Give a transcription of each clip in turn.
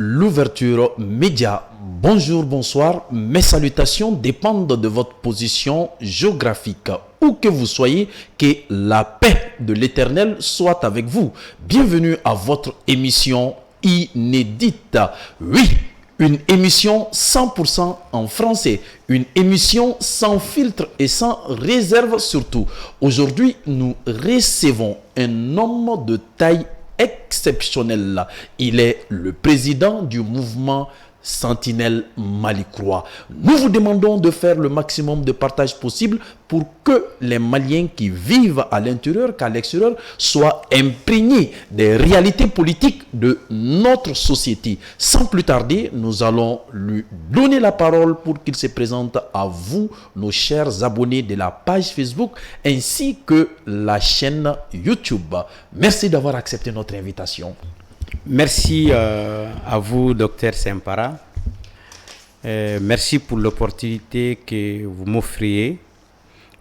l'ouverture média. Bonjour, bonsoir. Mes salutations dépendent de votre position géographique. Où que vous soyez, que la paix de l'Éternel soit avec vous. Bienvenue à votre émission inédite. Oui, une émission 100% en français. Une émission sans filtre et sans réserve surtout. Aujourd'hui, nous recevons un homme de taille exceptionnelle. Il est le président du mouvement Sentinelle Mali-Croix. Nous vous demandons de faire le maximum de partage possible pour que les Maliens qui vivent à l'intérieur qu'à l'extérieur soient imprégnés des réalités politiques de notre société. Sans plus tarder, nous allons lui donner la parole pour qu'il se présente à vous, nos chers abonnés de la page Facebook ainsi que la chaîne YouTube. Merci d'avoir accepté notre invitation. Merci à vous, Dr Sempara. Merci pour l'opportunité que vous m'offriez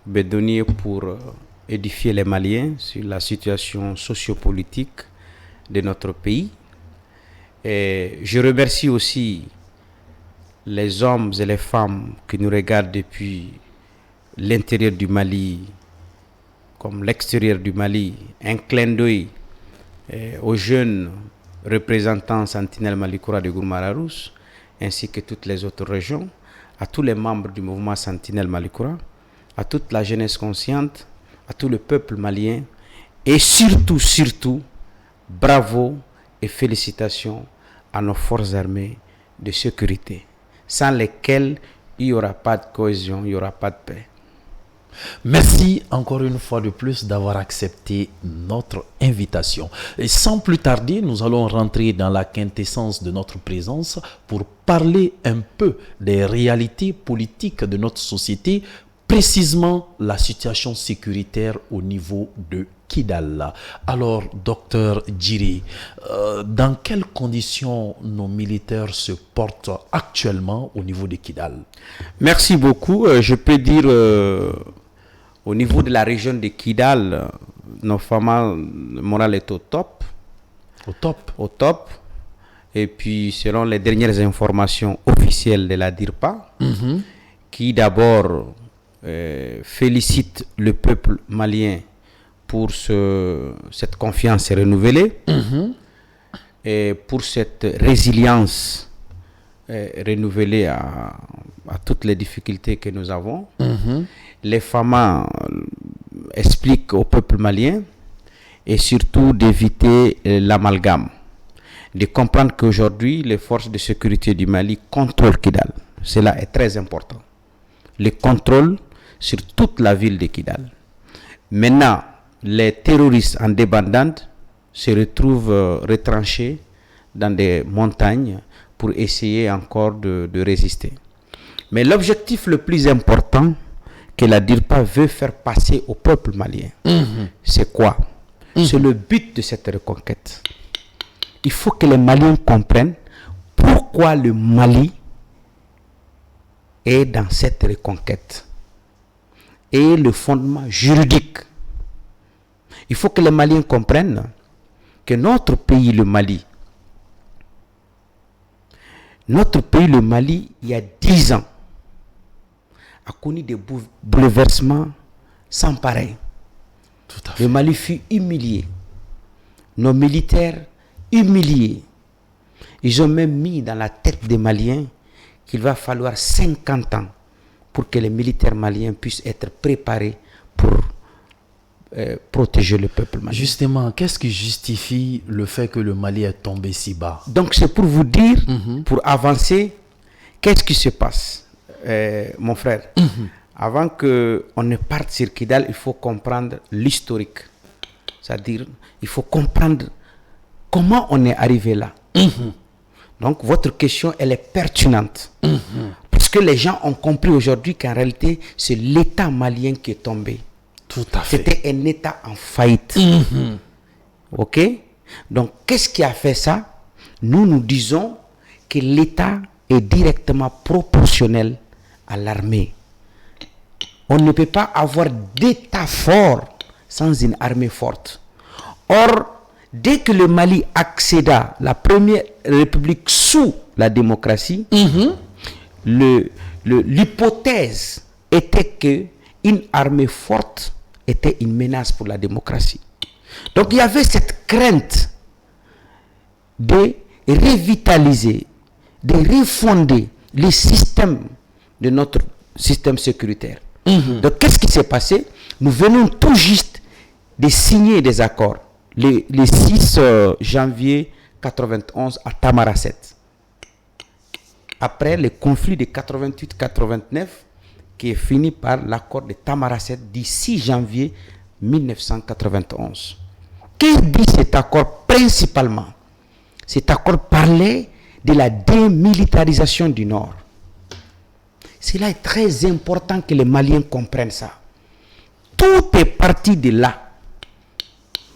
de donner pour édifier les Maliens sur la situation sociopolitique de notre pays. Et je remercie aussi les hommes et les femmes qui nous regardent depuis l'intérieur du Mali comme l'extérieur du Mali. Un clin d'œil aux jeunes représentants Sentinelle Mali-Croix de Gourmara-Rousse, ainsi que toutes les autres régions, à tous les membres du mouvement Sentinelle Mali-Croix, à toute la jeunesse consciente, à tout le peuple malien, et surtout, bravo et félicitations à nos forces armées de sécurité, sans lesquelles il n'y aura pas de cohésion, il n'y aura pas de paix. Merci encore une fois de plus d'avoir accepté notre invitation. Et sans plus tarder, nous allons rentrer dans la quintessence de notre présence pour parler un peu des réalités politiques de notre société, précisément la situation sécuritaire au niveau de Kidal. Alors, docteur Djiri, dans quelles conditions nos militaires se portent actuellement au niveau de Kidal? Merci beaucoup. Je peux dire, au niveau de la région de Kidal, notre moral est au top. Au top. Et puis, selon les dernières informations officielles de la DIRPA, qui d'abord félicite le peuple malien pour cette confiance renouvelée et pour cette résilience renouvelée à toutes les difficultés que nous avons. Les FAMA expliquent au peuple malien et surtout d'éviter l'amalgame, de comprendre qu'aujourd'hui les forces de sécurité du Mali contrôlent Kidal. Cela est très important. Le contrôle sur toute la ville de Kidal. Maintenant, les terroristes en débandade se retrouvent retranchés dans des montagnes pour essayer encore de résister. Mais l'objectif le plus important que la DIRPA veut faire passer au peuple malien, c'est quoi? C'est le but de cette reconquête. Il faut que les Maliens comprennent pourquoi le Mali est dans cette reconquête et le fondement juridique. Il faut que les Maliens comprennent que notre pays, le Mali, il y a 10 ans, a connu des bouleversements sans pareil. Tout à fait. Le Mali fut humilié. Nos militaires humiliés. Ils ont même mis dans la tête des Maliens qu'il va falloir 50 ans pour que les militaires maliens puissent être préparés pour protéger le peuple malien. Justement, qu'est-ce qui justifie le fait que le Mali est tombé si bas? Donc c'est pour vous dire, pour avancer, qu'est-ce qui se passe, mon frère? Avant qu'on ne parte sur Kidal, il faut comprendre l'historique. C'est-à-dire, il faut comprendre comment on est arrivé là. Donc votre question, elle est pertinente. Parce que les gens ont compris aujourd'hui qu'en réalité, c'est l'État malien qui est tombé. Tout à fait. C'était un État en faillite. Ok? Donc, qu'est-ce qui a fait ça? Nous disons que l'État est directement proportionnel à l'armée. On ne peut pas avoir d'État fort sans une armée forte. Or, dès que le Mali accéda, la première république sous la démocratie, l'hypothèse était que une armée forte était une menace pour la démocratie. Donc il y avait cette crainte de revitaliser, de refonder les systèmes de notre système sécuritaire. Donc qu'est-ce qui s'est passé? Nous venons tout juste de signer des accords le 6 janvier 91 à Tamaracet. Après le conflit de 88-89 qui est fini par l'accord de Tamaracet du 6 janvier 1991. Qu'est-ce que dit cet accord principalement? Cet accord parlait de la démilitarisation du Nord. Cela est très important que les Maliens comprennent ça. Tout est parti de là.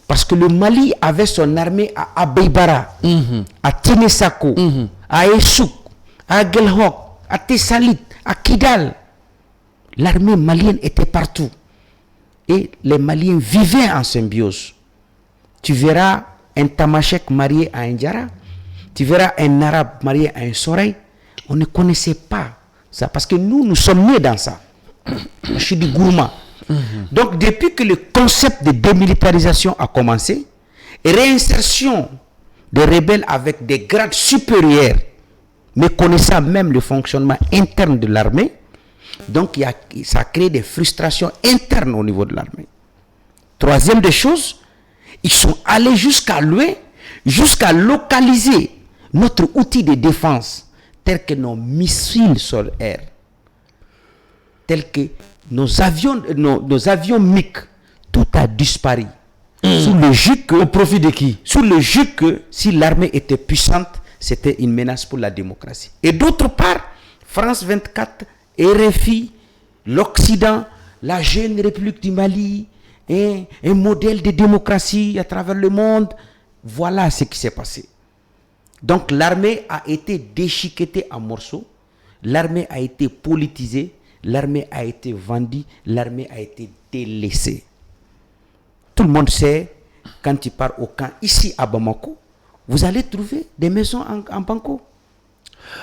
Parce que le Mali avait son armée à Abeybara, à Tinesako, à Essouk, à Gelhok, à Tessalit, à Kidal. L'armée malienne était partout. Et les Maliens vivaient en symbiose. Tu verras un Tamashek marié à un Diara, tu verras un Arabe marié à un Soreil. On ne connaissait pas ça parce que nous sommes nés dans ça. Je suis du gourmand. Donc depuis que le concept de démilitarisation a commencé, réinsertion des rebelles avec des grades supérieurs, mais connaissant même le fonctionnement interne de l'armée, donc ça a créé des frustrations internes au niveau de l'armée. Troisième des choses, ils sont allés jusqu'à loin, jusqu'à localiser notre outil de défense, tel que nos missiles sol-air, tel que nos avions MiG, tout a disparu. Sous le joug que, au profit de qui? Sous le joug que si l'armée était puissante, c'était une menace pour la démocratie. Et d'autre part, France 24, RFI, l'Occident, la jeune République du Mali, un modèle de démocratie à travers le monde. Voilà ce qui s'est passé. Donc l'armée a été déchiquetée en morceaux, l'armée a été politisée, l'armée a été vendue, l'armée a été délaissée. Tout le monde sait, quand tu pars au camp ici à Bamako, vous allez trouver des maisons en banco.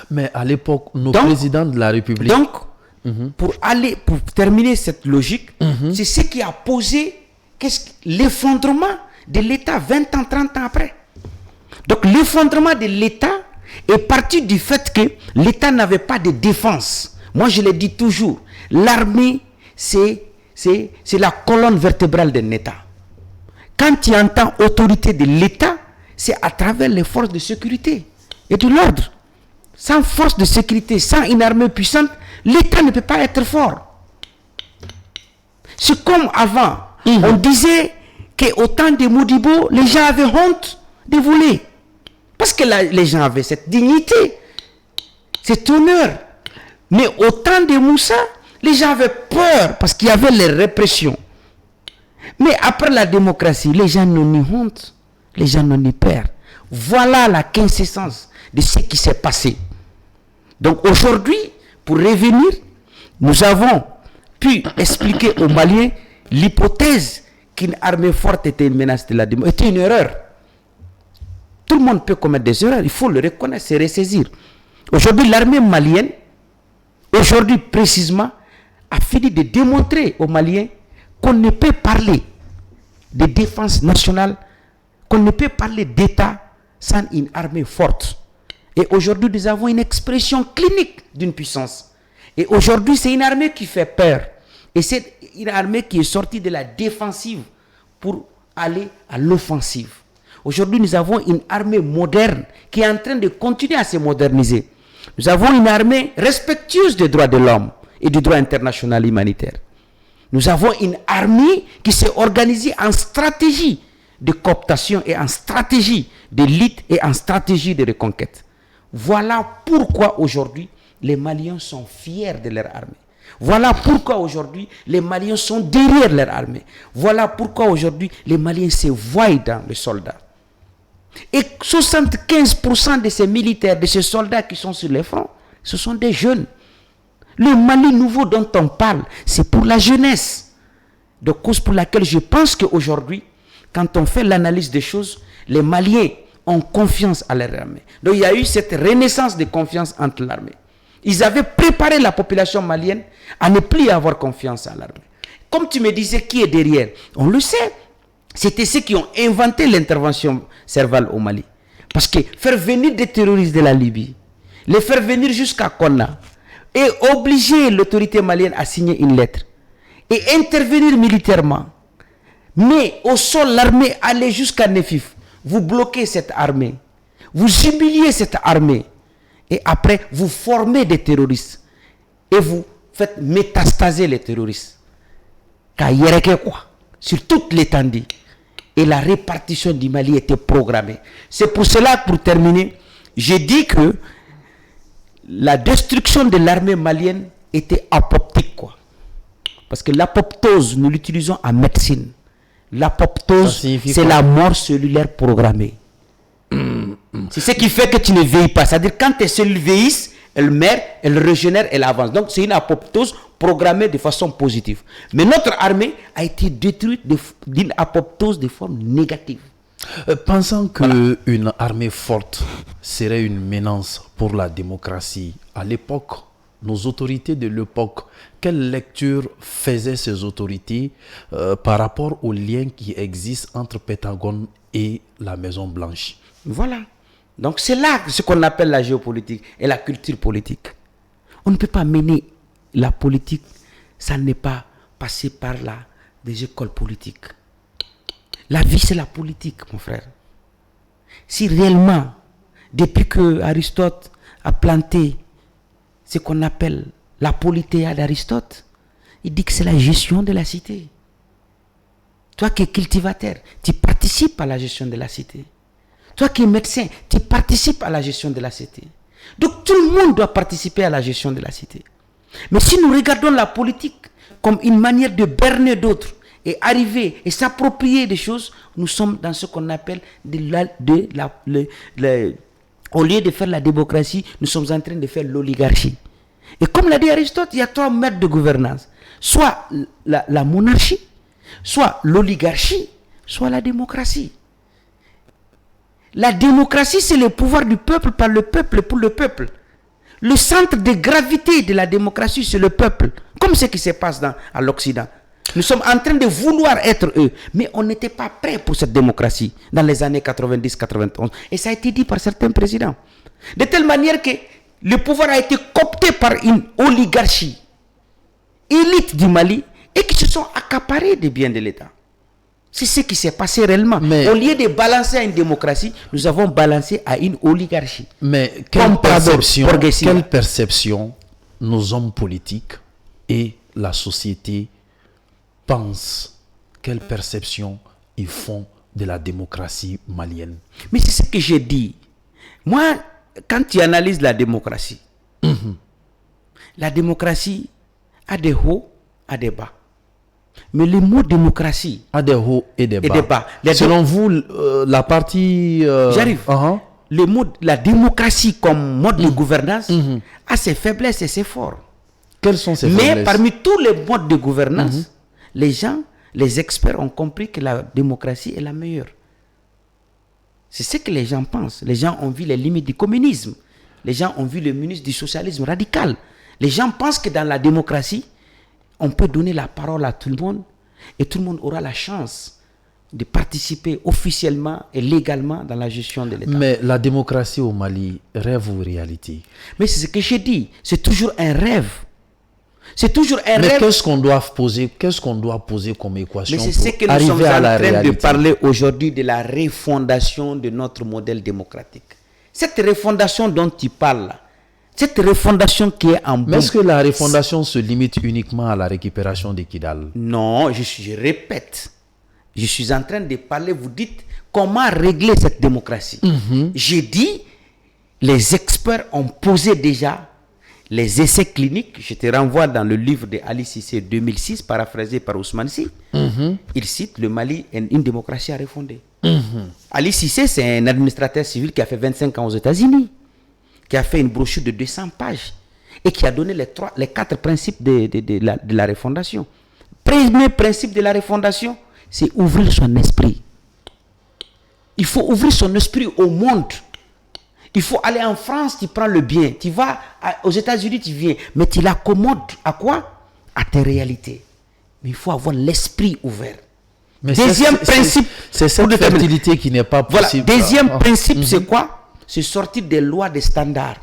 Mais à l'époque, nos présidents de la République... Donc, pour terminer cette logique, c'est ce qui a posé l'effondrement de l'État 20 ans, 30 ans après. Donc l'effondrement de l'État est parti du fait que l'État n'avait pas de défense. Moi je le dis toujours, l'armée c'est la colonne vertébrale d'un État. Quand tu entends autorité de l'État, c'est à travers les forces de sécurité et de l'ordre. Sans force de sécurité, sans une armée puissante, l'État ne peut pas être fort. C'est comme avant, on disait qu'au temps de Modibo, les gens avaient honte de voler. Parce que les gens avaient cette dignité, cet honneur. Mais au temps de Moussa, les gens avaient peur parce qu'il y avait les répressions. Mais après la démocratie, les gens n'ont ni honte, les gens n'ont ni peur. Voilà la quintessence de ce qui s'est passé. Donc aujourd'hui, pour revenir, nous avons pu expliquer aux Maliens l'hypothèse qu'une armée forte était une menace de la démocratie. Était une erreur. Tout le monde peut commettre des erreurs, il faut le reconnaître et ressaisir. Aujourd'hui, l'armée malienne, aujourd'hui précisément, a fini de démontrer aux Maliens qu'on ne peut parler de défense nationale, qu'on ne peut parler d'État sans une armée forte. Et aujourd'hui, nous avons une expression clinique d'une puissance. Et aujourd'hui, c'est une armée qui fait peur. Et c'est une armée qui est sortie de la défensive pour aller à l'offensive. Aujourd'hui, nous avons une armée moderne qui est en train de continuer à se moderniser. Nous avons une armée respectueuse des droits de l'homme et du droit international humanitaire. Nous avons une armée qui s'est organisée en stratégie de cooptation et en stratégie de lutte et en stratégie de reconquête. Voilà pourquoi aujourd'hui, les Maliens sont fiers de leur armée. Voilà pourquoi aujourd'hui, les Maliens sont derrière leur armée. Voilà pourquoi aujourd'hui, les Maliens se voient dans les soldats. Et 75% de ces militaires, de ces soldats qui sont sur les fronts, ce sont des jeunes. Le Mali nouveau dont on parle, c'est pour la jeunesse. De cause pour laquelle je pense qu'aujourd'hui, quand on fait l'analyse des choses, les Maliens ont confiance à leur armée. Donc il y a eu cette renaissance de confiance entre l'armée. Ils avaient préparé la population malienne à ne plus avoir confiance à l'armée. Comme tu me disais, qui est derrière? On le sait. C'était ceux qui ont inventé l'intervention Serval au Mali. Parce que faire venir des terroristes de la Libye, les faire venir jusqu'à Konna, et obliger l'autorité malienne à signer une lettre, et intervenir militairement. Mais au sol, l'armée allait jusqu'à Nefif. Vous bloquez cette armée. Vous humiliez cette armée. Et après, vous formez des terroristes. Et vous faites métastaser les terroristes. Sur toute l'étendue. Et la répartition du Mali était programmée. C'est pour cela, pour terminer, j'ai dit que la destruction de l'armée malienne était apoptique, quoi. Parce que l'apoptose, nous l'utilisons en médecine. L'apoptose, c'est la mort cellulaire programmée. C'est ce qui fait que tu ne vieillis pas. C'est-à-dire quand tes cellules vieillissent, elles meurent, elles régénèrent, elles avancent. Donc c'est une apoptose programmée de façon positive. Mais notre armée a été détruite d'une apoptose de forme négative. Pensant qu'une armée forte serait une menace pour la démocratie, à l'époque, nos autorités de l'époque, quelle lecture faisaient ces autorités par rapport aux liens qui existent entre Pentagone et la Maison Blanche? Voilà. Donc c'est là ce qu'on appelle la géopolitique et la culture politique. On ne peut pas mener la politique, ça n'est pas passer par là des écoles politiques. La vie, c'est la politique, mon frère. Si réellement, depuis que Aristote a planté ce qu'on appelle la politéa d'Aristote, il dit que c'est la gestion de la cité. Toi qui es cultivateur, tu participes à la gestion de la cité. Toi qui es médecin, tu participes à la gestion de la cité. Donc tout le monde doit participer à la gestion de la cité. Mais si nous regardons la politique comme une manière de berner d'autres et arriver et s'approprier des choses, nous sommes dans ce qu'on appelle au lieu de faire la démocratie, nous sommes en train de faire l'oligarchie. Et comme l'a dit Aristote, il y a 3 modes de gouvernance. Soit la monarchie, soit l'oligarchie, soit la démocratie. La démocratie, c'est le pouvoir du peuple par le peuple et pour le peuple. Le centre de gravité de la démocratie, c'est le peuple. Comme ce qui se passe à l'Occident. Nous sommes en train de vouloir être eux. Mais on n'était pas prêt pour cette démocratie dans les années 90-91. Et ça a été dit par certains présidents. De telle manière que le pouvoir a été coopté par une oligarchie, élite du Mali, et qui se sont accaparés des biens de l'État. C'est ce qui s'est passé réellement. Mais au lieu de balancer à une démocratie, nous avons balancé à une oligarchie. Mais quelle perception nos hommes politiques et la société pensent, quelle perception ils font de la démocratie malienne? Mais c'est ce que j'ai dit. Moi, quand tu analyses la démocratie, la démocratie a des hauts, a des bas. Mais le mot démocratie a des hauts et des bas. Selon vous, la partie... J'arrive. Le mot, la démocratie comme mode de gouvernance a ses faiblesses et ses forts. Quelles sont ces faiblesses? Mais parmi tous les modes de gouvernance, les gens, les experts ont compris que la démocratie est la meilleure. C'est ce que les gens pensent. Les gens ont vu les limites du communisme. Les gens ont vu le ministre du socialisme radical. Les gens pensent que dans la démocratie, on peut donner la parole à tout le monde et tout le monde aura la chance de participer officiellement et légalement dans la gestion de l'État. Mais la démocratie au Mali, rêve ou réalité? Mais c'est ce que j'ai dit, c'est toujours un rêve. C'est toujours un rêve. Mais qu'est-ce qu'on doit poser comme équation pour arriver à la réalité? Mais c'est ce que nous sommes en train de parler aujourd'hui de la refondation de notre modèle démocratique. Cette refondation dont tu parles là, cette refondation qui est en bout. Mais est-ce que la refondation se limite uniquement à la récupération de Kidal? Non, je répète. Je suis en train de parler, vous dites, comment régler cette démocratie? J'ai dit, les experts ont posé déjà les essais cliniques. Je te renvoie dans le livre de Ali Cissé 2006, paraphrasé par Ousmane Sy. Il cite le Mali, une démocratie à refonder. Ali Cissé, c'est un administrateur civil qui a fait 25 ans aux États-Unis, qui a fait une brochure de 200 pages et qui a donné les 4 principes de la refondation. Premier principe de la refondation, c'est ouvrir son esprit. Il faut ouvrir son esprit au monde. Il faut aller en France, tu prends le bien. Tu vas aux États-Unis, tu viens. Mais tu l'accommodes à quoi? À tes réalités. Mais il faut avoir l'esprit ouvert. Mais deuxième principe, c'est cette fertilité qui n'est pas possible. Voilà. Deuxième principe, c'est quoi? C'est sortir des lois, des standards.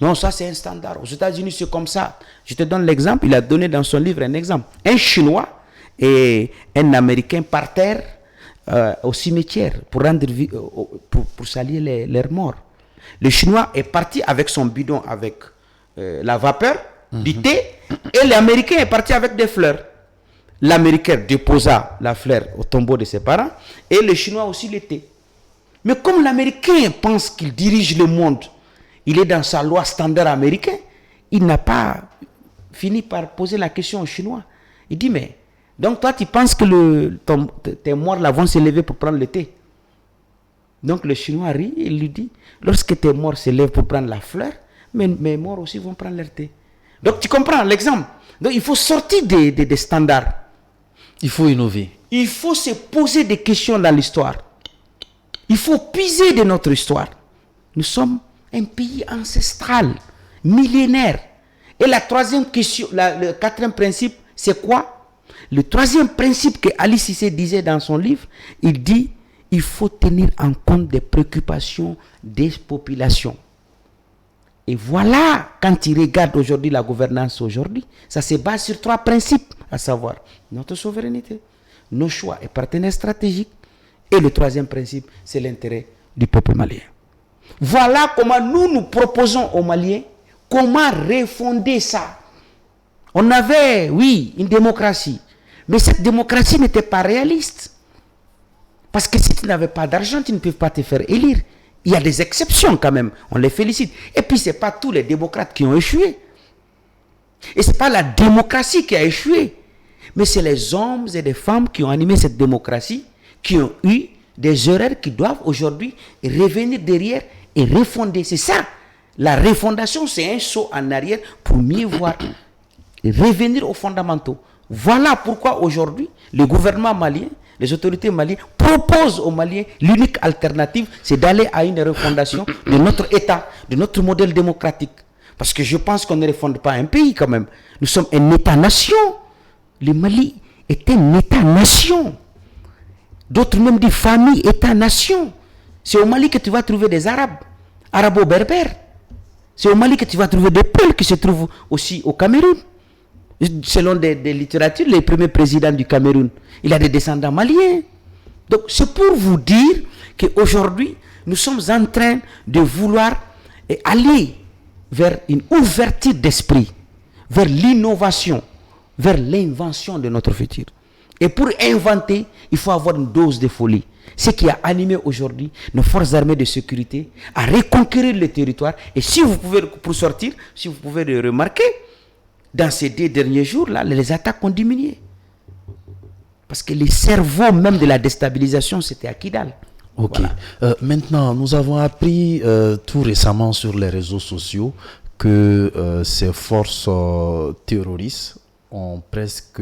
Non, ça c'est un standard. Aux États-Unis, c'est comme ça. Je te donne l'exemple. Il a donné dans son livre un exemple. Un Chinois et un Américain par terre au cimetière pour saluer leurs morts. Le Chinois est parti avec son bidon avec la vapeur du thé et l'Américain est parti avec des fleurs. L'Américain déposa la fleur au tombeau de ses parents et le Chinois aussi le thé. Mais comme l'Américain pense qu'il dirige le monde, il est dans sa loi standard américain, il n'a pas fini par poser la question aux Chinois. Il dit, mais donc toi tu penses que tes morts là vont se lever pour prendre le thé? Donc le Chinois rit et lui dit, lorsque tes morts se lèvent pour prendre la fleur, mes morts aussi vont prendre leur thé. Donc tu comprends l'exemple. Donc il faut sortir des standards. Il faut innover. Il faut se poser des questions dans l'histoire. Il faut puiser de notre histoire. Nous sommes un pays ancestral, millénaire. Et la troisième question, le quatrième principe, c'est quoi? Le troisième principe que Ali Cissé disait dans son livre, il dit, il faut tenir en compte des préoccupations des populations. Et voilà, quand tu regardes aujourd'hui la gouvernance aujourd'hui, ça se base sur trois principes, à savoir notre souveraineté, nos choix et partenaires stratégiques. Et le troisième principe, c'est l'intérêt du peuple malien. Voilà comment nous proposons aux Maliens comment refonder ça. On avait, oui, une démocratie, mais cette démocratie n'était pas réaliste. Parce que si tu n'avais pas d'argent, tu ne peux pas te faire élire. Il y a des exceptions quand même, on les félicite. Et puis ce n'est pas tous les démocrates qui ont échoué. Et ce n'est pas la démocratie qui a échoué. Mais c'est les hommes et les femmes qui ont animé cette démocratie, qui ont eu des erreurs qui doivent aujourd'hui revenir derrière et refonder. C'est ça. La refondation, c'est un saut en arrière pour mieux voir et revenir aux fondamentaux. Voilà pourquoi aujourd'hui, le gouvernement malien, les autorités maliennes proposent aux Maliens l'unique alternative, c'est d'aller à une refondation de notre État, de notre modèle démocratique. Parce que je pense qu'on ne refonde pas un pays quand même. Nous sommes un État-nation. Le Mali est un État-nation. D'autres même des familles État-nation. C'est au Mali que tu vas trouver des Arabes, arabo-berbères. C'est au Mali que tu vas trouver des Peuls qui se trouvent aussi au Cameroun. Selon des littératures, les premiers présidents du Cameroun, il a des descendants maliens. Donc c'est pour vous dire qu'aujourd'hui, nous sommes en train de vouloir aller vers une ouverture d'esprit, vers l'innovation, vers l'invention de notre futur. Et pour inventer, il faut avoir une dose de folie. Ce qui a animé aujourd'hui nos forces armées de sécurité à reconquérir le territoire. Et si vous pouvez, pour sortir, si vous pouvez le remarquer, dans ces 2 derniers jours-là, les attaques ont diminué. Parce que le cerveau même de la déstabilisation, c'était à Kidal. Ok. Voilà. Maintenant, nous avons appris tout récemment sur les réseaux sociaux que ces forces terroristes ont presque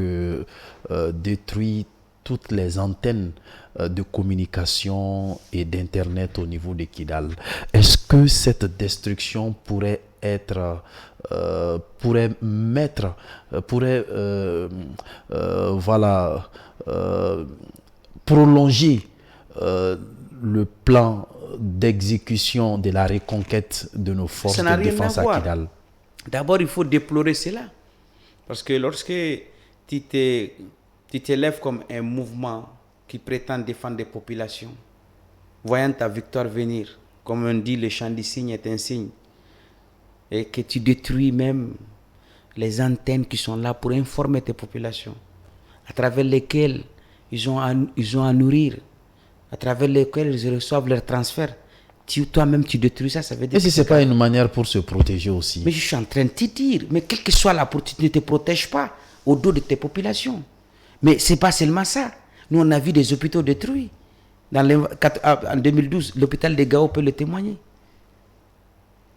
détruit toutes les antennes de communication et d'internet au niveau de Kidal. Est-ce que cette destruction pourrait prolonger le plan d'exécution de la reconquête de nos forces de défense à Kidal? D'abord, il faut déplorer cela. Parce que lorsque tu t'élèves comme un mouvement qui prétend défendre des populations, voyant ta victoire venir, comme on dit, le chant du cygne est un signe, et que tu détruis même les antennes qui sont là pour informer tes populations, à travers lesquelles ils ont à nourrir, à travers lesquelles ils reçoivent leurs transferts. Toi-même, tu détruis ça, ça veut dire... Et si ce n'est pas une manière pour se protéger aussi? Mais je suis en train de te dire, mais quelle que soit la politique, tu ne te protèges pas au dos de tes populations. Mais ce n'est pas seulement ça. Nous, on a vu des hôpitaux détruits. En 2012, l'hôpital de Gao peut le témoigner.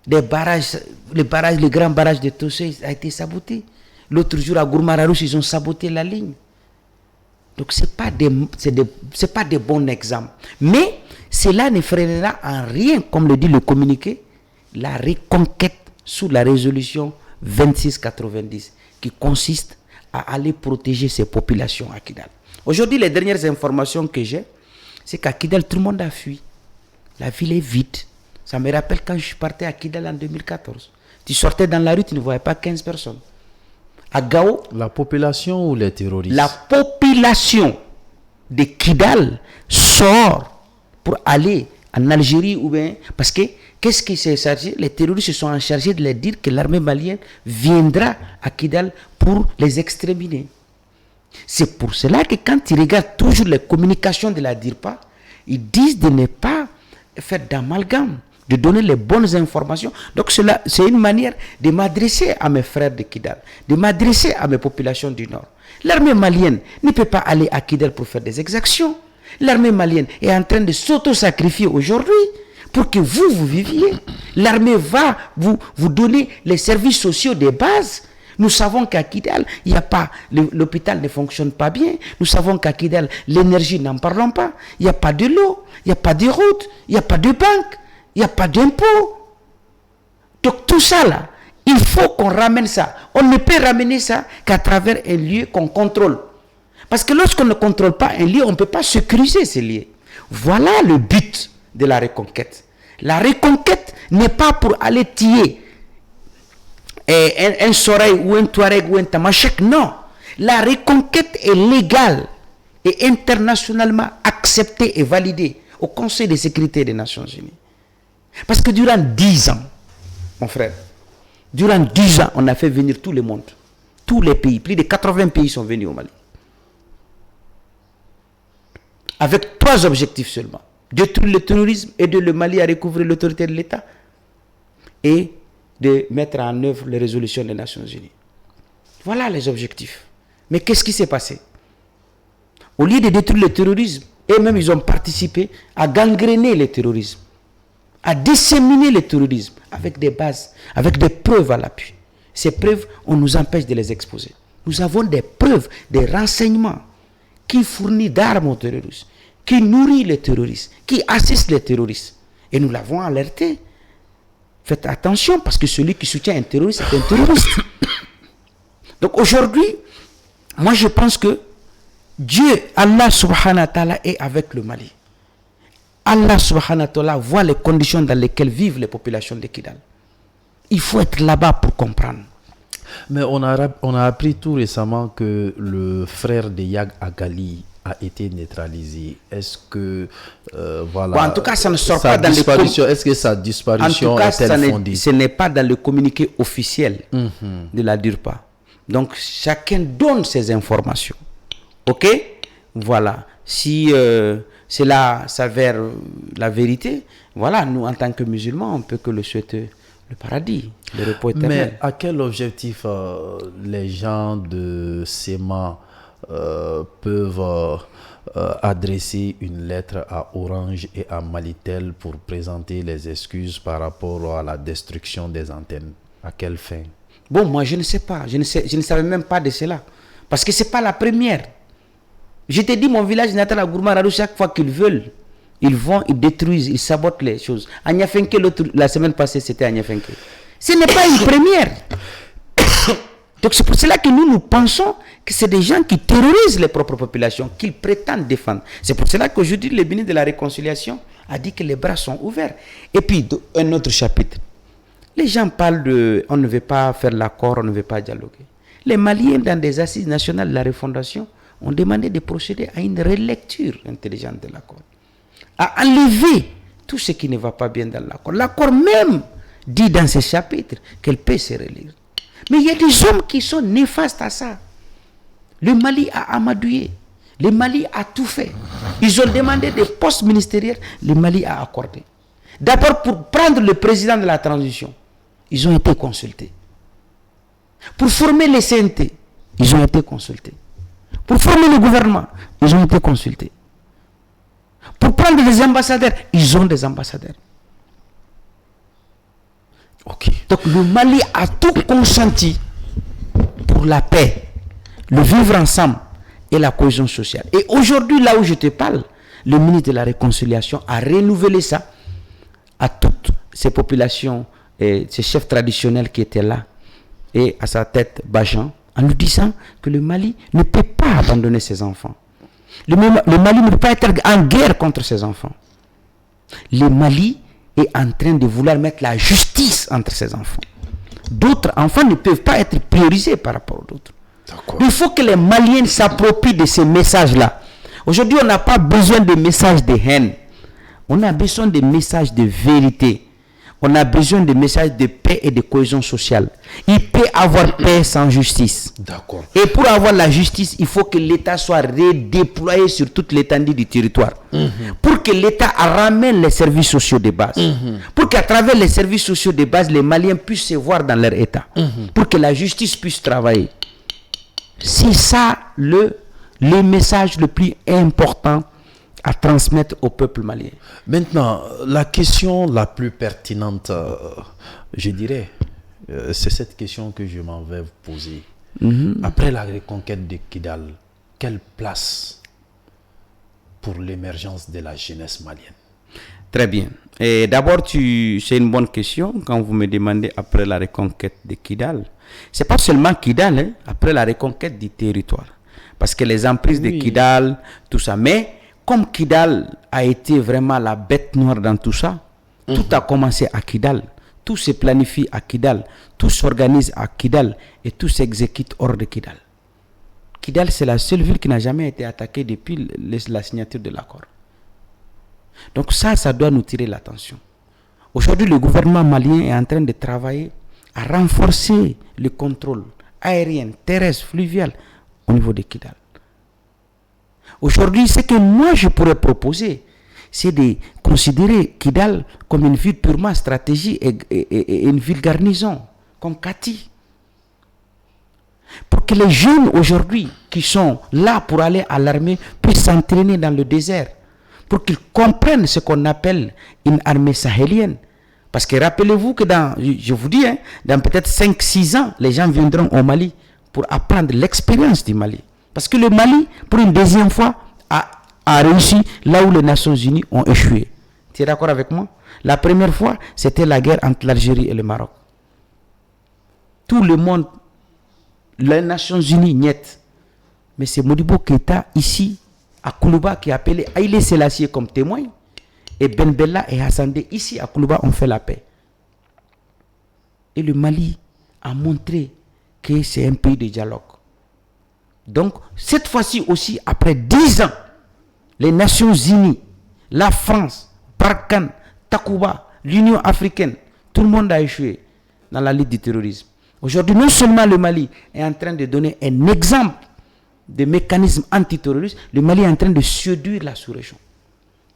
Des barrages, le grand barrage de Tossé a été saboté. L'autre jour, à Gourmararouche, ils ont saboté la ligne. Donc, ce n'est pas des bons exemples. Mais cela ne freinera en rien, comme le dit le communiqué, la reconquête sous la résolution 2690, qui consiste à aller protéger ces populations à Kidal. Aujourd'hui, les dernières informations que j'ai, c'est qu'à Kidal, tout le monde a fui. La ville est vide. Ça me rappelle quand je suis parti à Kidal en 2014. Tu sortais dans la rue, tu ne voyais pas 15 personnes. À Gao, la population ou les terroristes? La population de Kidal sort pour aller en Algérie ou bien... Parce que, qu'est-ce qui s'est chargé? Les terroristes se sont chargés de leur dire que l'armée malienne viendra à Kidal pour les exterminer. C'est pour cela que quand tu regardes toujours les communications de la DIRPA, ils disent de ne pas faire d'amalgame, de donner les bonnes informations. Donc cela, c'est une manière de m'adresser à mes frères de Kidal, de m'adresser à mes populations du Nord. L'armée malienne ne peut pas aller à Kidal pour faire des exactions. L'armée malienne est en train de s'auto-sacrifier aujourd'hui pour que vous viviez. L'armée va vous donner les services sociaux de base. Nous savons qu'à Kidal, il n'y a pas, l'hôpital ne fonctionne pas bien. Nous savons qu'à Kidal, l'énergie, n'en parlons pas. Il n'y a pas de l'eau, il n'y a pas de route, il n'y a pas de banque, il n'y a pas d'impôt. Donc tout ça là, il faut qu'on ramène ça. On ne peut ramener ça qu'à travers un lieu qu'on contrôle. Parce que lorsqu'on ne contrôle pas un lieu, on ne peut pas sécuriser ces lieux. Voilà le but de la reconquête. La reconquête n'est pas pour aller tuer un Soreil ou un Touareg ou un Tamashek, non. La reconquête est légale et internationalement acceptée et validée au Conseil de sécurité des Nations Unies. Parce que durant 10 ans, mon frère, durant 10 ans, on a fait venir tout le monde, tous les pays, plus de 80 pays sont venus au Mali. Avec 3 objectifs seulement: détruire le terrorisme, aider le Mali à recouvrir l'autorité de l'État et de mettre en œuvre les résolutions des Nations Unies. Voilà les objectifs. Mais qu'est-ce qui s'est passé? Au lieu de détruire le terrorisme, eux-mêmes ils ont participé à gangréner le terrorisme, à disséminer le terrorisme avec des bases, avec des preuves à l'appui. Ces preuves, on nous empêche de les exposer. Nous avons des preuves, des renseignements qui fournissent d'armes aux terroristes, qui nourrit les terroristes, qui assiste les terroristes. Et nous l'avons alerté. Faites attention, parce que celui qui soutient un terroriste est un terroriste. Donc aujourd'hui, moi je pense que Dieu, Allah subhanahu wa ta'ala, est avec le Mali. Allah subhanahu wa ta'ala voit les conditions dans lesquelles vivent les populations de Kidal. Il faut être là-bas pour comprendre. Mais on a appris tout récemment que le frère de Yag Agali a été neutralisé. Est-ce que voilà, bon, en tout cas, ça ne sort pas dans le est-ce que sa disparition est-elle fondée? Ce n'est pas dans le communiqué officiel de la DIRPA. Donc chacun donne ses informations. Ok? Voilà. Si cela s'avère la vérité, voilà, nous en tant que musulmans, on peut que le souhaiter le paradis, le repos éternel. Mais à quel objectif les gens de SEMA peuvent adresser une lettre à Orange et à Malitel pour présenter les excuses par rapport à la destruction des antennes? À quelle fin? Bon, moi je ne sais pas, je ne savais même pas de cela, parce que c'est pas la première. Je t'ai dit, mon village natal à Gourma-Radou, chaque fois qu'ils veulent, ils vont, ils détruisent, ils sabotent les choses. À Niafenke, la semaine passée, c'était à Niafenke. Ce n'est pas une première. Donc c'est pour cela que nous pensons que c'est des gens qui terrorisent les propres populations, qu'ils prétendent défendre. C'est pour cela qu'aujourd'hui, le ministre de la Réconciliation a dit que les bras sont ouverts. Et puis, un autre chapitre. Les gens parlent de on ne veut pas faire l'accord, on ne veut pas dialoguer. Les Maliens, dans des assises nationales de la refondation, ont demandé de procéder à une relecture intelligente de l'accord, à enlever tout ce qui ne va pas bien dans l'accord. L'accord même dit dans ce chapitre qu'elle peut se relire. Mais il y a des hommes qui sont néfastes à ça. Le Mali a amadoué. Le Mali a tout fait. Ils ont demandé des postes ministériels. Le Mali a accordé. D'abord, pour prendre le président de la transition, ils ont été consultés. Pour former les CNT, ils ont été consultés. Pour former le gouvernement, ils ont été consultés. Pour prendre des ambassadeurs, ils ont des ambassadeurs. Ok. Donc le Mali a tout consenti pour la paix, le vivre ensemble, et la cohésion sociale. Et aujourd'hui, là où je te parle, le ministre de la Réconciliation a renouvelé ça à toutes ces populations et ces chefs traditionnels qui étaient là, et à sa tête Bajan, en nous disant que le Mali ne peut pas abandonner ses enfants. Le Mali ne peut pas être en guerre contre ses enfants. Le Mali est en train de vouloir mettre la justice entre ses enfants. D'autres enfants ne peuvent pas être priorisés par rapport aux autres. Il faut que les Maliens s'approprient de ces messages-là. Aujourd'hui, on n'a pas besoin de messages de haine. On a besoin de messages de vérité. On a besoin de messages de paix et de cohésion sociale. Il peut avoir paix sans justice. D'accord. Et pour avoir la justice, il faut que l'État soit redéployé sur toute l'étendue du territoire. Pour que l'État ramène les services sociaux de base. Pour qu'à travers les services sociaux de base, les Maliens puissent se voir dans leur État. Pour que la justice puisse travailler. C'est ça le message le plus important à transmettre au peuple malien. Maintenant, la question la plus pertinente, je dirais, c'est cette question que je m'en vais vous poser. Après la reconquête de Kidal, quelle place pour l'émergence de la jeunesse malienne? Très bien. Et d'abord, c'est une bonne question quand vous me demandez après la reconquête de Kidal. C'est pas seulement Kidal, hein, après la reconquête du territoire. Parce que les emprises de Kidal, tout ça. Mais comme Kidal a été vraiment la bête noire dans tout ça, tout a commencé à Kidal. Tout se planifie à Kidal. Tout s'organise à Kidal. Et tout s'exécute hors de Kidal. Kidal, c'est la seule ville qui n'a jamais été attaquée depuis la signature de l'accord. Donc ça doit nous tirer l'attention. Aujourd'hui, le gouvernement malien est en train de travailler à renforcer le contrôle aérien, terrestre, fluvial au niveau de Kidal. Aujourd'hui, ce que moi je pourrais proposer, c'est de considérer Kidal comme une ville purement stratégique et une ville garnison, comme Kati. Pour que les jeunes aujourd'hui qui sont là pour aller à l'armée puissent s'entraîner dans le désert, pour qu'ils comprennent ce qu'on appelle une armée sahélienne. Parce que rappelez-vous que je vous dis, hein, dans peut-être 5-6 ans, les gens viendront au Mali pour apprendre l'expérience du Mali. Parce que le Mali, pour une deuxième fois, a réussi là où les Nations Unies ont échoué. Tu es d'accord avec moi? La première fois, c'était la guerre entre l'Algérie et le Maroc. Tout le monde, les Nations Unies, niet. Mais c'est Modibo Keïta, ici, à Koulouba, qui a appelé Haïlé Sélassié comme témoin. Et Ben Bella et Hassandé, ici à Koulouba, ont fait la paix. Et le Mali a montré que c'est un pays de dialogue. Donc, cette fois-ci aussi, après 10 ans, les Nations Unies, la France, Barkhane, Takuba, l'Union africaine, tout le monde a échoué dans la lutte du terrorisme. Aujourd'hui, non seulement le Mali est en train de donner un exemple de mécanisme antiterroriste, le Mali est en train de séduire la sous-région.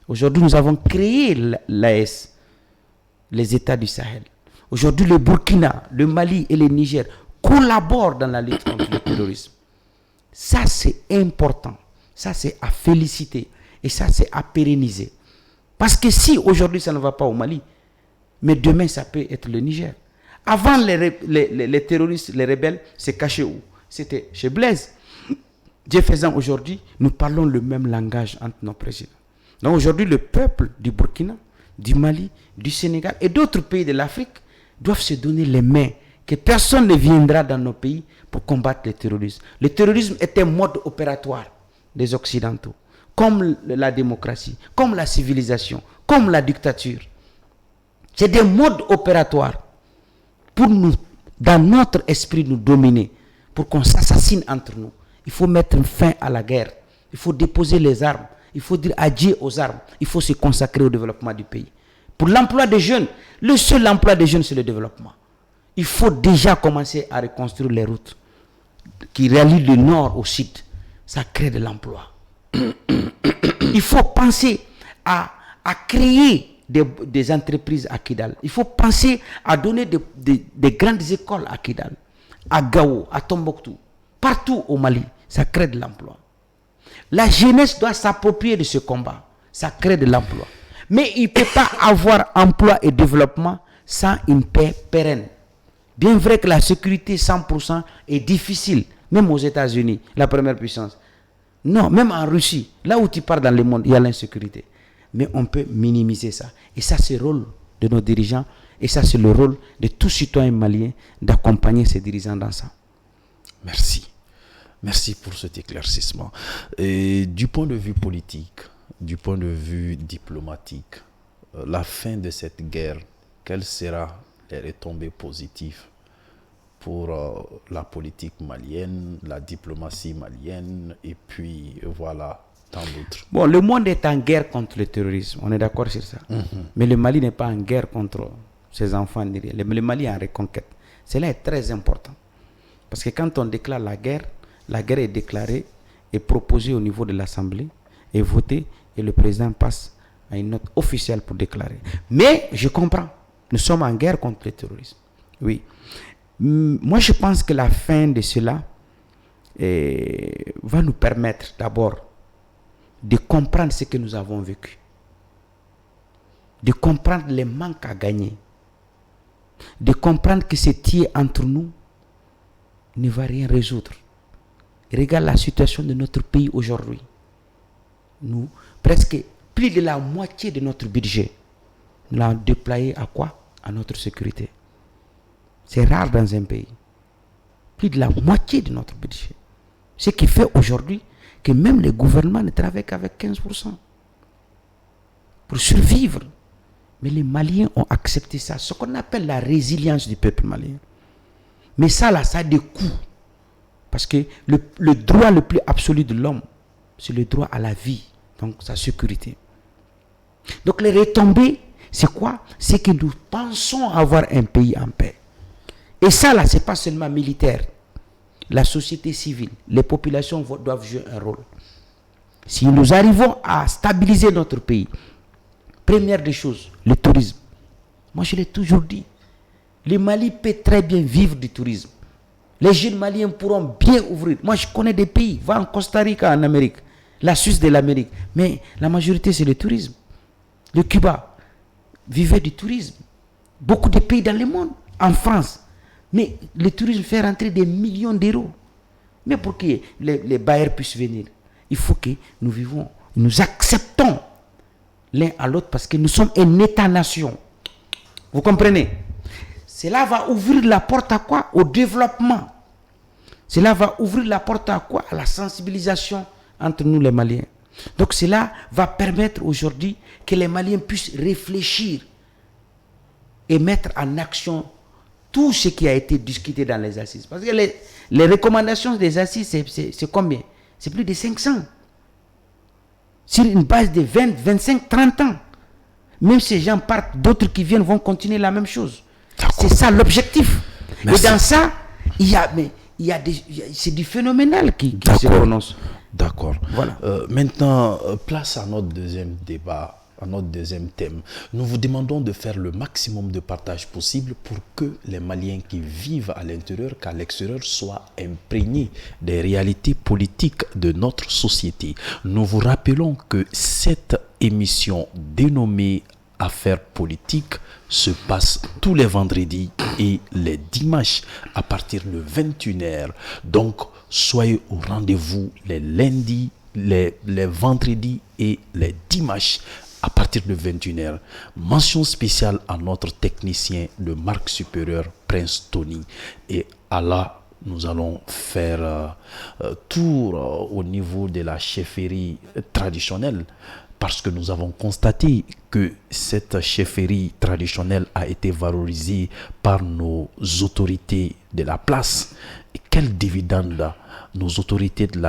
Aujourd'hui, nous avons créé l'AES, les États du Sahel. Aujourd'hui, le Burkina, le Mali et le Niger collaborent dans la lutte contre le terrorisme. Ça, c'est important. Ça, c'est à féliciter. Et ça, c'est à pérenniser. Parce que si aujourd'hui, ça ne va pas au Mali, mais demain, ça peut être le Niger. Avant, les terroristes, les rebelles, c'est caché où? C'était chez Blaise. Dieu faisant, aujourd'hui, nous parlons le même langage entre nos présidents. Donc aujourd'hui, le peuple du Burkina, du Mali, du Sénégal et d'autres pays de l'Afrique doivent se donner les mains, que personne ne viendra dans nos pays pour combattre le terrorisme. Le terrorisme est un mode opératoire des Occidentaux, comme la démocratie, comme la civilisation, comme la dictature. C'est des modes opératoires pour nous, dans notre esprit, nous dominer, pour qu'on s'assassine entre nous. Il faut mettre fin à la guerre. Il faut déposer les armes. Il faut dire adieu aux armes. Il faut se consacrer au développement du pays. Pour l'emploi des jeunes, le seul emploi des jeunes, c'est le développement. Il faut déjà commencer à reconstruire les routes qui rallient le nord au sud. Ça crée de l'emploi. Il faut penser à créer des entreprises à Kidal. Il faut penser à donner des grandes écoles à Kidal, à Gao, à Tombouctou, partout au Mali. Ça crée de l'emploi. La jeunesse doit s'approprier de ce combat. Ça crée de l'emploi. Mais il ne peut pas avoir emploi et développement sans une paix pérenne. Bien vrai que la sécurité 100% est difficile, même aux États-Unis, la première puissance. Non, même en Russie, là où tu pars dans le monde, il y a l'insécurité. Mais on peut minimiser ça. Et ça, c'est le rôle de nos dirigeants. Et ça, c'est le rôle de tout citoyen malien d'accompagner ces dirigeants dans ça. Merci. Merci pour cet éclaircissement. Et du point de vue politique, du point de vue diplomatique, la fin de cette guerre, quelles seront les retombées positives pour la politique malienne, la diplomatie malienne, et puis voilà, tant d'autres. Bon, le monde est en guerre contre le terrorisme, on est d'accord sur ça. Mais le Mali n'est pas en guerre contre ses enfants. Le Mali est en reconquête. Cela est très important. Parce que quand on déclare la guerre est déclarée et proposée au niveau de l'Assemblée, et votée, et le président passe à une note officielle pour déclarer. Mais je comprends, nous sommes en guerre contre le terrorisme. Oui. Moi, je pense que la fin de cela va nous permettre d'abord de comprendre ce que nous avons vécu, de comprendre les manques à gagner, de comprendre que ce tir entre nous ne va rien résoudre. Regarde la situation de notre pays aujourd'hui. Nous, presque plus de la moitié de notre budget, nous l'avons déployé à quoi? À notre sécurité. C'est rare dans un pays. Plus de la moitié de notre budget. Ce qui fait aujourd'hui que même le gouvernement ne travaille qu'avec 15% pour survivre. Mais les Maliens ont accepté ça, ce qu'on appelle la résilience du peuple malien. Mais ça là, ça a des coûts. Parce que le droit le plus absolu de l'homme, c'est le droit à la vie, donc sa sécurité. Donc les retombées, c'est quoi? C'est que nous pensons avoir un pays en paix. Et ça là, c'est pas seulement militaire. La société civile, les populations doivent jouer un rôle. Si nous arrivons à stabiliser notre pays, première des choses, le tourisme. Moi je l'ai toujours dit, le Mali peut très bien vivre du tourisme. Les jeunes Maliens pourront bien ouvrir. Moi je connais des pays, va en Costa Rica en Amérique, la Suisse de l'Amérique, mais la majorité c'est le tourisme. Le Cuba vivait du tourisme. Beaucoup de pays dans le monde, en France. Mais le tourisme fait rentrer des millions d'euros. Mais pour que les bailleurs puissent venir, il faut que nous vivons, nous acceptons l'un à l'autre parce que nous sommes un État-nation. Vous comprenez? Cela va ouvrir la porte à quoi? Au développement. Cela va ouvrir la porte à quoi? À la sensibilisation entre nous les Maliens. Donc cela va permettre aujourd'hui que les Maliens puissent réfléchir et mettre en action tout ce qui a été discuté dans les assises. Parce que les recommandations des assises, c'est combien? C'est plus de 500. Sur une base de 20, 25, 30 ans. Même si ces gens partent, d'autres qui viennent vont continuer la même chose. C'est ça l'objectif. Merci. Et dans ça, c'est du phénoménal qui se prononce. D'accord. Voilà. Maintenant, place à notre deuxième débat, à notre deuxième thème. Nous vous demandons de faire le maximum de partage possible pour que les Maliens qui vivent à l'intérieur qu'à l'extérieur soient imprégnés des réalités politiques de notre société. Nous vous rappelons que cette émission dénommée Affaires politiques se passe tous les vendredis et les dimanches à partir de 21h. Donc, soyez au rendez-vous les lundis, les vendredis et les dimanches à partir de 21h. Mention spéciale à notre technicien de marque supérieure, Prince Tony. Et à là, nous allons faire tour au niveau de la chefferie traditionnelle, parce que nous avons constaté que cette chefferie traditionnelle a été valorisée par nos autorités de la place. Et quel dividende nos autorités de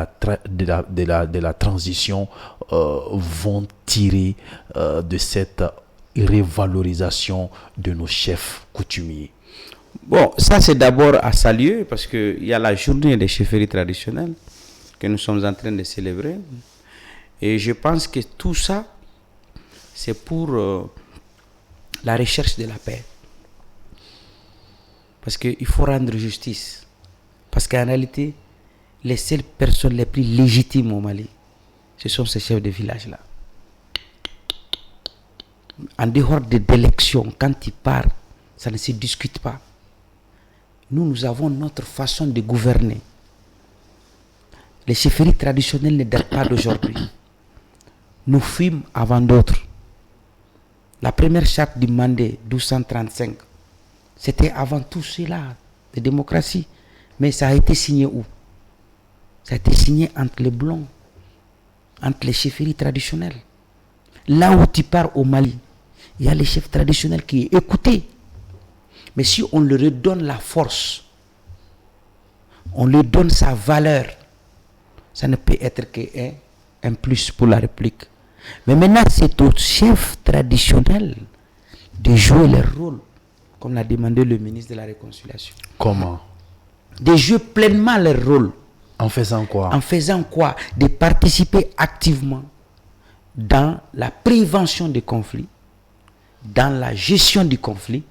la transition vont tirer de cette révalorisation de nos chefs coutumiers? Bon, ça c'est d'abord à saluer parce qu'il y a la journée des chefferies traditionnelles que nous sommes en train de célébrer. Et je pense que tout ça, c'est pour la recherche de la paix. Parce qu'il faut rendre justice. Parce qu'en réalité, les seules personnes les plus légitimes au Mali, ce sont ces chefs de village-là. En dehors d'élections, quand ils partent, ça ne se discute pas. Nous avons notre façon de gouverner. Les chefferies traditionnelles ne datent pas d'aujourd'hui. Nous fûmes avant d'autres. La première charte du Mandé, 1235, c'était avant tout cela, de démocratie. Mais ça a été signé où? Ça a été signé entre les Blancs, entre les chefferies traditionnelles. Là où tu pars au Mali, il y a les chefs traditionnels qui écoutaient. Mais si on leur redonne la force, on leur donne sa valeur, ça ne peut être qu'un plus pour la République. Mais maintenant, c'est aux chefs traditionnels de jouer leur rôle, comme l'a demandé le ministre de la Réconciliation. Comment? De jouer pleinement leur rôle. En faisant quoi? En faisant quoi? De participer activement dans la prévention des conflits, dans la gestion du conflit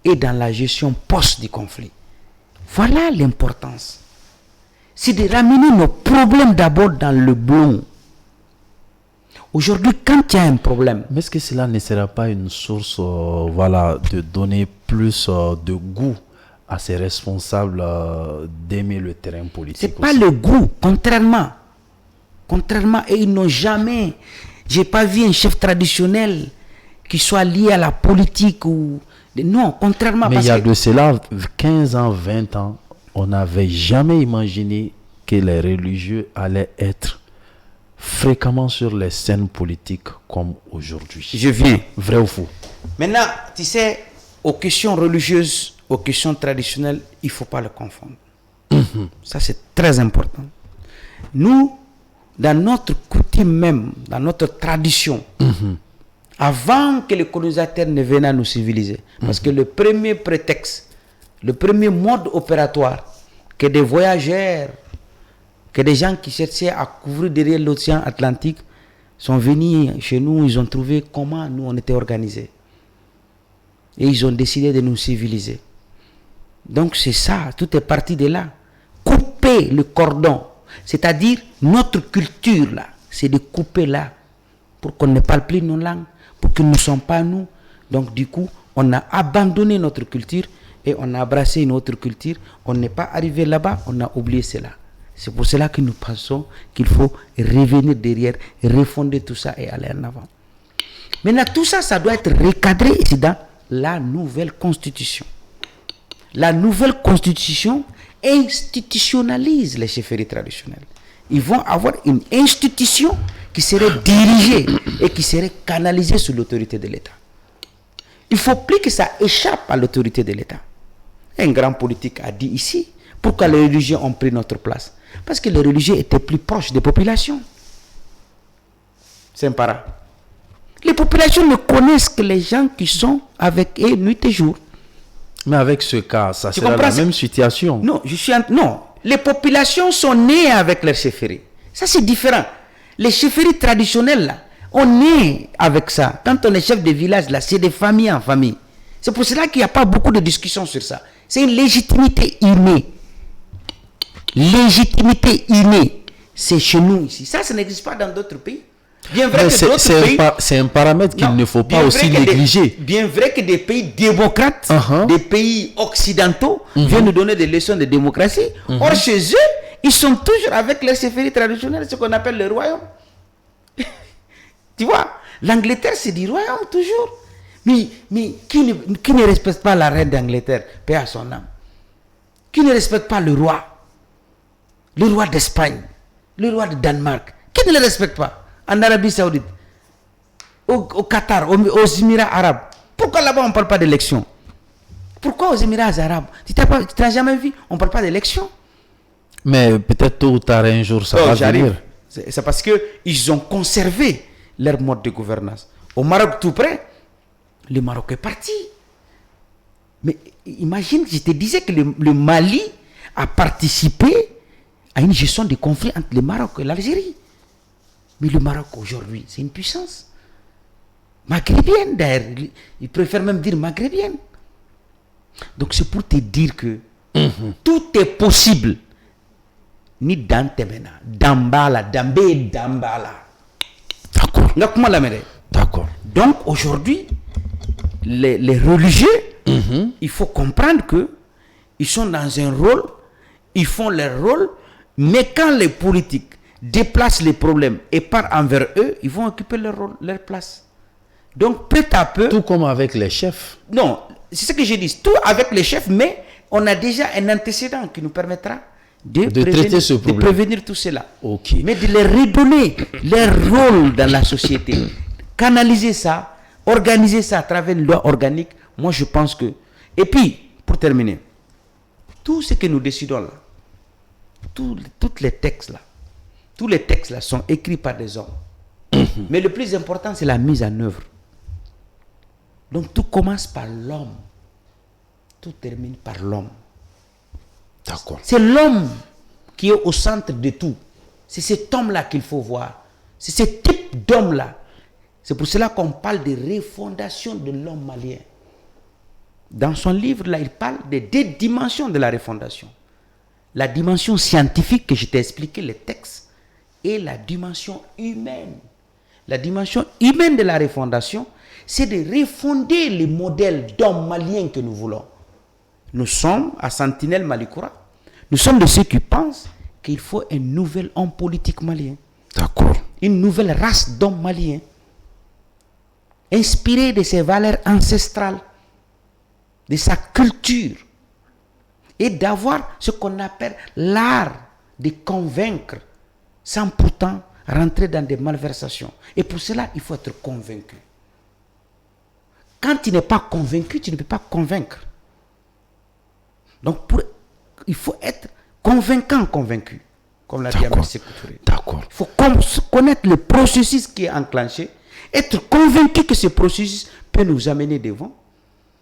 et dans la gestion post du conflit. Voilà l'importance. C'est de ramener nos problèmes d'abord dans le bon. Aujourd'hui, quand il y a un problème... Mais est-ce que cela ne sera pas une source de donner plus de goût à ces responsables d'aimer le terrain politique? C'est pas le goût, contrairement, et ils n'ont jamais... J'ai pas vu un chef traditionnel qui soit lié à la politique ou... Non, contrairement... Mais il y a de cela 15 ans, 20 ans, on n'avait jamais imaginé que les religieux allaient être fréquemment sur les scènes politiques comme aujourd'hui. Je viens. Vrai ou faux? Maintenant, tu sais, aux questions religieuses, aux questions traditionnelles, il ne faut pas le confondre. Ça, c'est très important. Nous, dans notre coutume même, dans notre tradition, avant que les colonisateurs ne viennent à nous civiliser, parce que le premier prétexte, le premier mode opératoire que des voyageurs, que des gens qui cherchaient à couvrir derrière l'océan Atlantique sont venus chez nous, ils ont trouvé comment nous on était organisés. Et ils ont décidé de nous civiliser. Donc c'est ça, tout est parti de là. Couper le cordon, c'est-à-dire notre culture là, c'est de couper là, pour qu'on ne parle plus nos langues, pour qu'ils ne sommes pas nous. Donc du coup, on a abandonné notre culture et on a embrassé une autre culture. On n'est pas arrivé là-bas, on a oublié cela. C'est pour cela que nous pensons qu'il faut revenir derrière, refonder tout ça et aller en avant. Maintenant, tout ça, ça doit être recadré ici dans la nouvelle constitution. La nouvelle constitution institutionnalise les chefferies traditionnelles. Ils vont avoir une institution qui serait dirigée et qui serait canalisée sous l'autorité de l'État. Il ne faut plus que ça échappe à l'autorité de l'État. Un grand politique a dit ici, pourquoi les religieux ont pris notre place? Parce que les religieux étaient plus proches des populations. C'est un para. Les populations ne connaissent que les gens qui sont avec eux nuit et jour. Mais avec ce cas, ça sera la même situation. Non, non, les populations sont nées avec leurs chefferies. Ça, c'est différent. Les chefferies traditionnelles, là, on est avec ça. Quand on est chef de village, là, c'est de famille en famille. C'est pour cela qu'il n'y a pas beaucoup de discussions sur ça. C'est une légitimité innée. Légitimité innée. C'est chez nous ici. Ça n'existe pas dans d'autres pays. Bien vrai que d'autres pays... C'est un paramètre qu'il ne faut pas aussi négliger. Bien vrai que des pays démocrates, des pays occidentaux, viennent nous donner des leçons de démocratie. Or, chez eux, ils sont toujours avec les chefferies traditionnelles, ce qu'on appelle le royaume. Tu vois, l'Angleterre, c'est du royaume toujours. Mais qui ne respecte pas la reine d'Angleterre, paix à son âme? Qui ne respecte pas le roi d'Espagne, le roi de Danemark? Qui ne le respecte pas? En Arabie Saoudite, au Qatar, aux Émirats Arabes. Pourquoi là-bas on ne parle pas d'élection? Pourquoi aux Émirats Arabes? Tu n'as jamais vu? On ne parle pas d'élection. Mais peut-être tôt ou tard un jour ça va venir. C'est parce qu'ils ont conservé leur mode de gouvernance. Au Maroc tout près, le Maroc est parti. Mais imagine, je te disais que le Mali a participé à une gestion des conflits entre le Maroc et l'Algérie. Mais le Maroc aujourd'hui, c'est une puissance maghrébienne d'ailleurs. Ils préfèrent même dire maghrébienne. Donc c'est pour te dire que tout est possible. Ni dans Temena, Dambala, Dambé, Dambala. D'accord. D'accord. Donc aujourd'hui, les religieux, il faut comprendre que ils sont dans un rôle, ils font leur rôle, Mais quand les politiques déplacent les problèmes et partent envers eux, ils vont occuper leur place. Donc, peu à peu... Tout comme avec les chefs. Non, c'est ce que j'ai dit. Tout avec les chefs, mais on a déjà un antécédent qui nous permettra de traiter ce problème. De prévenir tout cela. Ok. Mais de leur redonner leur rôle dans la société. Canaliser ça, organiser ça à travers une loi organique. Moi, je pense que... Et puis, pour terminer, tout ce que nous décidons là, tous les textes là sont écrits par des hommes. Mais le plus important, c'est la mise en œuvre. Donc tout commence par l'homme. Tout termine par l'homme. D'accord. C'est l'homme qui est au centre de tout. C'est cet homme-là qu'il faut voir. C'est ce type d'homme-là. C'est pour cela qu'on parle de refondation de l'homme malien. Dans son livre, là, il parle des 2 dimensions de la refondation. La dimension scientifique que je t'ai expliqué, les textes, et la dimension humaine. La dimension humaine de la refondation, c'est de refonder les modèles d'hommes maliens que nous voulons. Nous sommes à Sentinelle Malikoura. Nous sommes de ceux qui pensent qu'il faut un nouvel homme politique malien. D'accord. Une nouvelle race d'hommes maliens. Inspirée de ses valeurs ancestrales, de sa culture. Et d'avoir ce qu'on appelle l'art de convaincre sans pourtant rentrer dans des malversations. Et pour cela, il faut être convaincu. Quand tu n'es pas convaincu, tu ne peux pas convaincre. Donc, il faut être convaincant, convaincu. Comme l'a dit Amnesty Couturé. D'accord. Il faut connaître le processus qui est enclenché, être convaincu que ce processus peut nous amener devant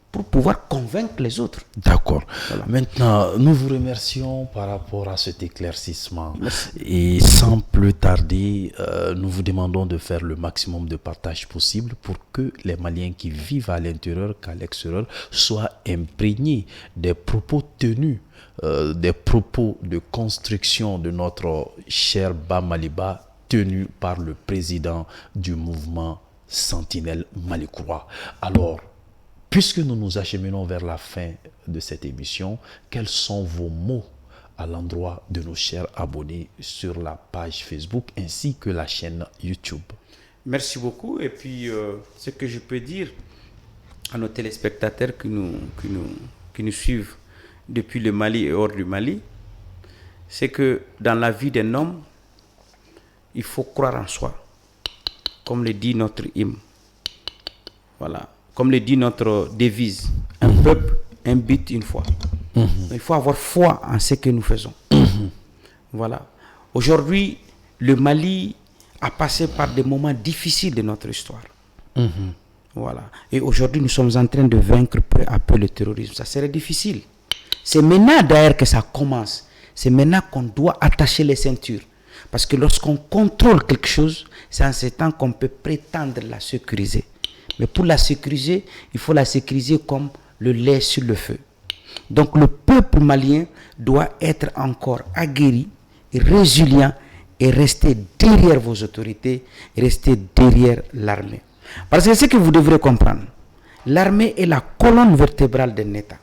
pour pouvoir convaincre les autres. D'accord. Voilà. Maintenant, nous vous remercions par rapport à cet éclaircissement. Merci. Et sans plus tarder, nous vous demandons de faire le maximum de partage possible pour que les Maliens qui vivent à l'intérieur qu'à l'extérieur soient imprégnés des propos tenus, des propos de construction de notre cher Bamaliba tenus par le président du mouvement Sentinelle Malikoura. Alors, puisque nous nous acheminons vers la fin de cette émission, quels sont vos mots à l'endroit de nos chers abonnés sur la page Facebook ainsi que la chaîne YouTube? Merci beaucoup. Et puis, ce que je peux dire à nos téléspectateurs qui nous suivent depuis le Mali et hors du Mali, c'est que dans la vie d'un homme, il faut croire en soi, comme le dit notre hymne. Voilà. Comme le dit notre devise, un peuple, un but, une foi. Il faut avoir foi en ce que nous faisons. Voilà. Aujourd'hui, le Mali a passé par des moments difficiles de notre histoire. Voilà. Et aujourd'hui, nous sommes en train de vaincre peu à peu le terrorisme. Ça serait difficile. C'est maintenant d'ailleurs que ça commence. C'est maintenant qu'on doit attacher les ceintures. Parce que lorsqu'on contrôle quelque chose, c'est en ce temps qu'on peut prétendre la sécuriser. Mais pour la sécuriser, il faut la sécuriser comme le lait sur le feu. Donc le peuple malien doit être encore aguerri, et résilient et rester derrière vos autorités, et rester derrière l'armée. Parce que ce que vous devrez comprendre, l'armée est la colonne vertébrale d'un État.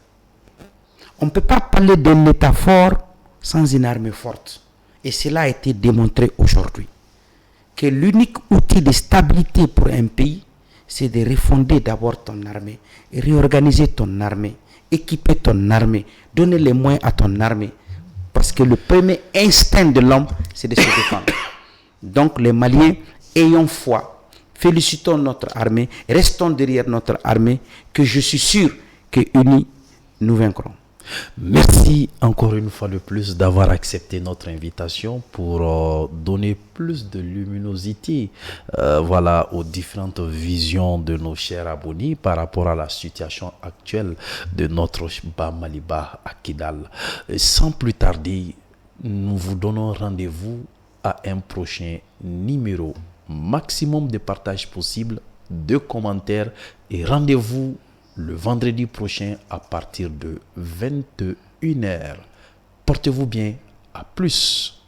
On ne peut pas parler d'un État fort sans une armée forte. Et cela a été démontré aujourd'hui. Que l'unique outil de stabilité pour un pays, c'est de refonder d'abord ton armée, et réorganiser ton armée, équiper ton armée, donner les moyens à ton armée. Parce que le premier instinct de l'homme, c'est de se défendre. Donc les Maliens, ayons foi, félicitons notre armée, restons derrière notre armée, que je suis sûr que unis, nous vaincrons. Merci encore une fois de plus d'avoir accepté notre invitation pour donner plus de luminosité voilà, aux différentes visions de nos chers abonnés par rapport à la situation actuelle de notre Bamaliba à Kidal. Sans plus tarder, nous vous donnons rendez-vous à un prochain numéro. Maximum de partage possible, de commentaires et rendez-vous le vendredi prochain à partir de 21h. Portez-vous bien. À plus.